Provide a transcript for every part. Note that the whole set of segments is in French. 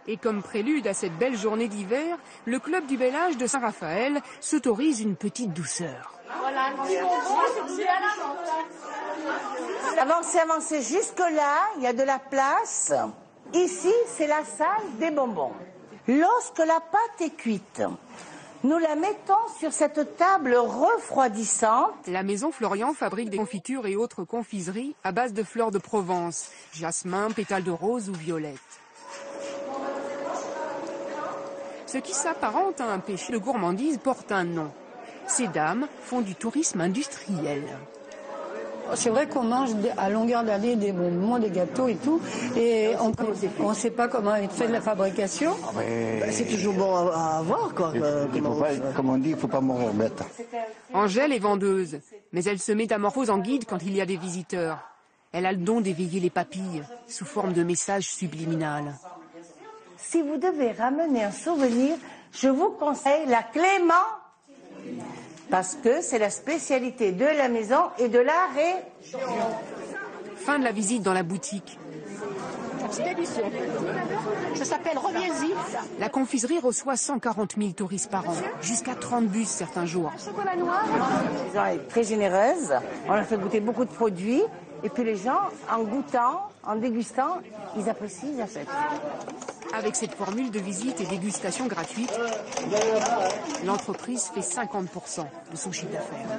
Et comme prélude à cette belle journée d'hiver, le club du bel âge de Saint-Raphaël s'autorise une petite douceur. Voilà, avancez, avancez. Jusque-là, il y a de la place. Ici, c'est la salle des bonbons. Lorsque la pâte est cuite, nous la mettons sur cette table refroidissante. La maison Florian fabrique des confitures et autres confiseries à base de fleurs de Provence, jasmin, pétales de rose ou violette. Ce qui s'apparente à un péché de gourmandise porte un nom. Ces dames font du tourisme industriel. C'est vrai qu'on mange à longueur d'année des bonbons, des gâteaux et tout, et on ne sait pas comment est fait la fabrication. C'est toujours bon à voir, quoi. Comme on dit, il ne faut pas mourir bête. Angèle est vendeuse, mais elle se métamorphose en guide quand il y a des visiteurs. Elle a le don d'éveiller les papilles sous forme de messages subliminales. Si vous devez ramener un souvenir, je vous conseille la Clément, parce que c'est la spécialité de la maison et de la région. Fin de la visite dans la boutique. C'est délicieux. Ça s'appelle Reviens-y. La confiserie reçoit 140 000 touristes par an, jusqu'à 30 bus certains jours. Chocolat noir. La maison est très généreuse. On a fait goûter beaucoup de produits. Et puis les gens, en goûtant, en dégustant, ils apprécient, ils achètent. Avec cette formule de visite et dégustation gratuite, l'entreprise fait 50% de son chiffre d'affaires.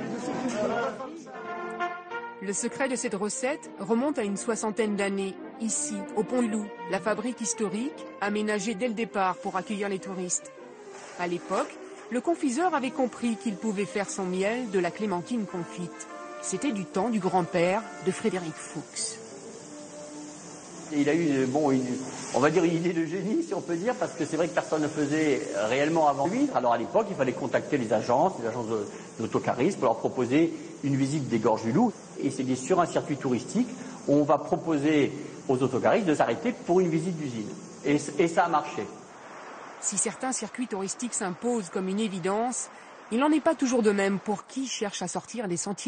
Le secret de cette recette remonte à une soixantaine d'années, ici, au Pont-du-Loup, la fabrique historique, aménagée dès le départ pour accueillir les touristes. À l'époque, le confiseur avait compris qu'il pouvait faire son miel de la clémentine confite. C'était du temps du grand-père de Frédéric Fuchs. Il a eu, on va dire une idée de génie, si on peut dire, parce que c'est vrai que personne ne faisait réellement avant lui. Alors à l'époque, il fallait contacter les agences d'autocaristes pour leur proposer une visite des Gorges du Loup. Et c'est sur un circuit touristique où on va proposer aux autocaristes de s'arrêter pour une visite d'usine. Et ça a marché. Si certains circuits touristiques s'imposent comme une évidence, il n'en est pas toujours de même pour qui cherche à sortir des sentiers